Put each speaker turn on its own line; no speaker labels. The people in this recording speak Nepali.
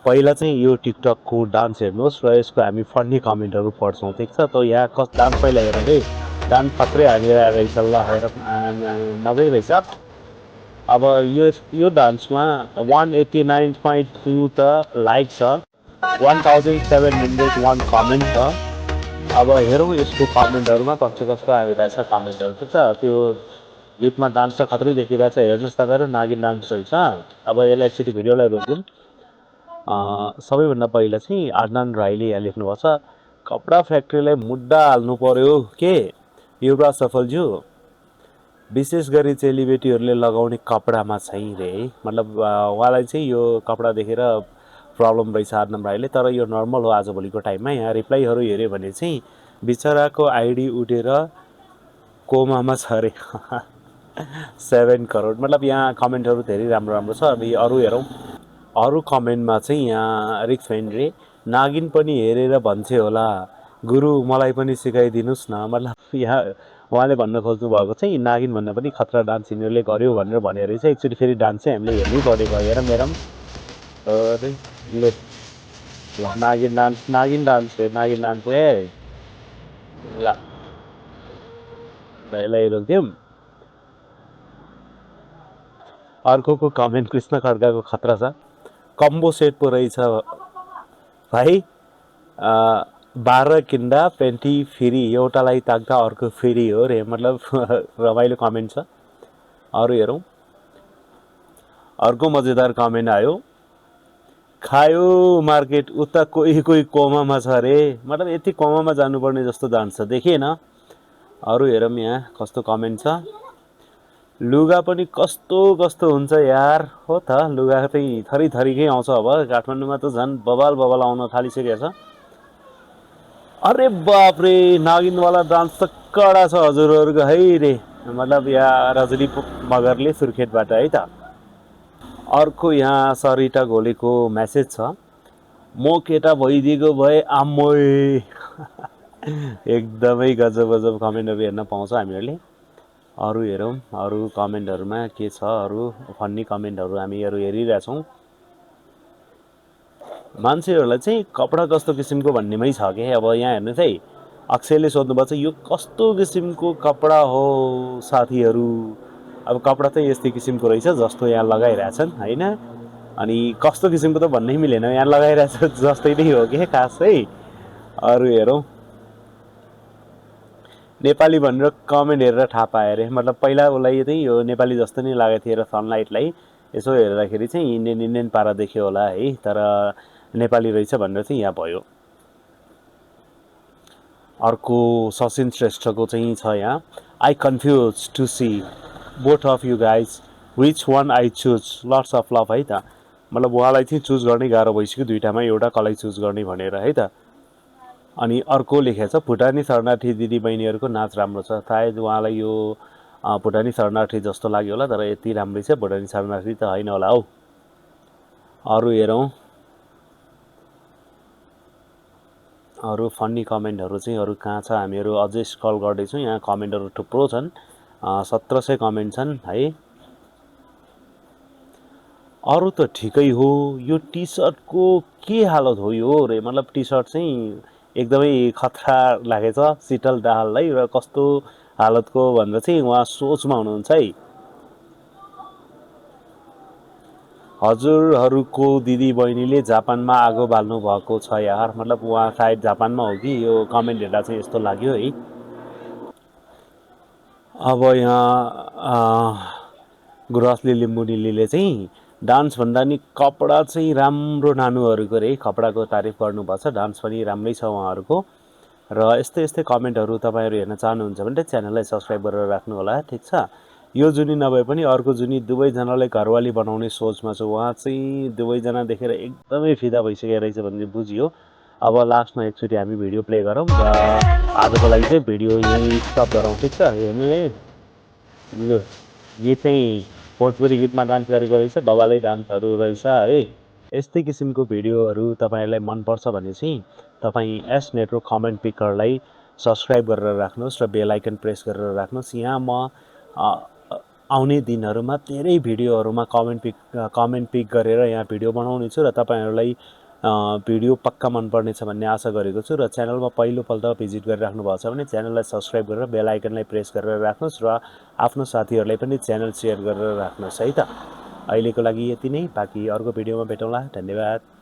पहिला चाहिँ यो टिकटकको डान्स हेर्नुहोस् र यसको हामी फन्नी कमेन्टहरू पढ्छौँ ठिक छ। त यहाँ डान्स पहिला हेर है, डान्स खत्रै हालेर रहेछ ल, हेर नभई रहेछ। अब यो डान्समा 189.2 त लाइक छ, 1701 कमेन्ट छ। अब हेरौँ यसको कमेन्टहरूमा कसको आइरहेछ कमेन्टहरू ठिक छ। त्यो गीतमा डान्स त खत्रै देखिरहेछ, हेर्नुहोस् तपाईँहरू, नागिन डान्स रहेछ। अब यसलाई एकचोटि भिडियोलाई रोक्यौँ। सबैभन्दा पहिला चाहिँ आदनान राईले यहाँ लेख्नुभएको छ, कपडा फ्याक्ट्रीलाई मुद्दा हाल्नु पर्यो के युवराज सफलज्यू, विशेष गरी चेलीबेटीहरूले लगाउने कपडामा चाहिँ रे। मतलब उहाँलाई चाहिँ यो कपडा देखेर प्रब्लम रहेछ आदनान राईले, तर यो नर्मल हो आजभोलिको टाइममा। यहाँ रिप्लाईहरू हेऱ्यो भने चाहिँ बिचराको आइडी उठेर कोमामा छ अरे 7 करोड। मतलब यहाँ कमेन्टहरू धेरै राम्रो राम्रो छ। अब अरू हेरौँ। अरू कमेन्टमा चाहिँ यहाँ रिक्स फेन्ड्रे, नागिन पनि हेरेर भन्छे होला गुरु, मलाई पनि सिकाइदिनुहोस् न। मतलब यहाँ उहाँले भन्न खोज्नु भएको चाहिँ नागिन भन्दा पनि खतरा डान्स यिनीहरूले गर्यो भनेर भनेर रहेछ। एकचोटि फेरि डान्स चाहिँ हामीले हेर्नै परेको, हेर मेरम अरे ल नागिन डान्स, नागिन डान्स हो, नागिन डान्स ए ल यसलाई रोकिदिउँ। अर्को कमेन्ट कृष्ण खड्काको खतरा छ, कम्बो सेट पो रहेछ भाइ, 12 किन्दा पेन्टी फ्री, एउटालाई ताक्दा अर्को फ्री हो रे। मतलब रमाइलो कमेन्ट छ। अरू हेरौँ। अर्को मजेदार कमेन्ट आयो, खायो मार्केट उता कोही कोही कोमामा छ रे। मतलब यति कोमामा जानुपर्ने जस्तो डान्स छ, देखिएन। अरू हेरौँ यहाँ कस्तो कमेन्ट छ, लुगा पनि कस्तो कस्तो हुन्छ यार। हो त, लुगा चाहिँ थरी थरीकै आउँछ। अब काठमाडौँमा त झन् बबाल बबाल आउन थालिसकेको छ। अरे बापरे, नागिनवाला डान्स त कडा छ हजुरहरूको है रे। मतलब यहाँ रजनी मगरले सुर्खेतबाट है त। अर्को यहाँ सरिता घोलेको मेसेज छ, म केटा भइदिएको भए आम्मै एकदमै गजब गजब कमेन्टहरू हेर्न पाउँछ हामीहरूले। अरू हेरौँ। अरू कमेन्टहरूमा के छ, अरू फन्नी कमेन्टहरू हामीहरू हेरिरहेछौँ। मान्छेहरूलाई चाहिँ कपडा कस्तो किसिमको भन्नेमै छ कि। अब यहाँ हेर्नुहोस् है, अक्षयले सोध्नुभएको छ, यो कस्तो किसिमको कपडा हो साथीहरू। अब कपडा चाहिँ यस्तै किसिमको रहेछ जस्तो यहाँ लगाइरहेछन् होइन। अनि कस्तो किसिमको त भन्नै मिलेन, यहाँ लगाइरहेछ जस्तै नै हो कि खास है। अरू हेरौँ। नेपाली भनेर कमेन्ट हेरेर थाहा पाएँ अरे। मतलब पहिला उसलाई चाहिँ यो नेपाली जस्तो नै लागेको थियो र सनलाइटलाई यसो हेर्दाखेरि चाहिँ इन्डियन पारा देख्यो होला है, तर नेपाली रहेछ भनेर चाहिँ यहाँ भयो। अर्को सचिन श्रेष्ठको चाहिँ छ यहाँ, I confused to see both of you guys, which one I choose, lots of love है त। मतलब उहाँलाई चाहिँ चुज गर्नै गाह्रो भइसक्यो, दुइटामा एउटा कसलाई चुज गर्ने भनेर है त। अनि अर्को लेखेको छ, भुटानी शरणार्थी दिदी बहिनीहरूको नाच राम्रो छ। सायद उहाँलाई यो भुटानी शरणार्थी जस्तो लाग्यो होला, तर यति राम्रै छ, भुटानी शरणार्थी त होइन होला हौ। अरू हेरौँ। अरू फन्नी कमेन्टहरू चाहिँ अरू कहाँ छ, हामीहरू अझै स्क्रल गर्दैछौँ। यहाँ कमेन्टहरू थुप्रो छन्, 1700 कमेन्ट छन् है। अरू त ठिकै हो। यो टी सर्टको के हालत हो यो रे। मतलब टी सर्ट चाहिँ एकदमै खतरा लागेछ शीतल दाहाललाई, र कस्तो हालतको भनेर चाहिँ उहाँ सोचमा हुनुहुन्छ है। हजुरहरूको दिदी बहिनीले जापानमा आगो बाल्नु भएको छ यार। मतलब उहाँ सायद जापानमा हो कि, यो कमेन्ट हेर्दा चाहिँ यस्तो लाग्यो है। अब यहाँ गुरसले लिम्बुनिलीले चाहिँ डान्सभन्दा नि कपडा चाहिँ राम्रो नानुहरूको रे, कपडाको तारिफ गर्नुपर्छ, डान्स पनि राम्रै छ उहाँहरूको। र यस्तै यस्तै कमेन्टहरू तपाईँहरू हेर्न चाहनुहुन्छ भने च्यानललाई सब्सक्राइब गरेर राख्नु होला, ठिक छ। यो जुनी नभए पनि अर्को जुनी दुवैजनालाई घरवाली बनाउने सोचमा छ। उहाँ चाहिँ दुवैजना देखेर एकदमै फिदा भइसकेको रहेछ भन्ने बुझियो। अब लास्टमा एकचोटि हामी भिडियो प्ले गरौँ र आजको लागि चाहिँ भिडियो यहीँ स्टप गरौँ, ठिक छ। हेर्नु है, यो गीत चाहिँ भोजपुरी गीतमा डान्स गरेको रहेछ, बबालै डान्सहरू रहेछ है। यस्तै किसिमको भिडियोहरू तपाईँहरूलाई मनपर्छ भने चाहिँ तपाईँ एस नेटवर्क कमेन्ट पिकरलाई सब्सक्राइब गरेर राख्नुहोस् र बेल आइकन प्रेस गरेर राख्नुहोस्। यहाँ म आउने दिनहरूमा धेरै भिडियोहरूमा कमेन्ट पिक गरेर यहाँ भिडियो बनाउने छु र तपाईँहरूलाई भिडियो पक्का मनपर्नेछ भन्ने आशा गरेको छु र च्यानलमा पहिलोपल्ट भिजिट गरिराख्नु भएको छ भने च्यानललाई सब्सक्राइब गरेर बेल आइकनलाई प्रेस गरेर राख्नुहोस् र आफ्नो साथीहरूलाई पनि च्यानल सेयर गरेर राख्नुहोस् है त। अहिलेको लागि यति नै, बाँकी अर्को भिडियोमा भेटौँला। धन्यवाद।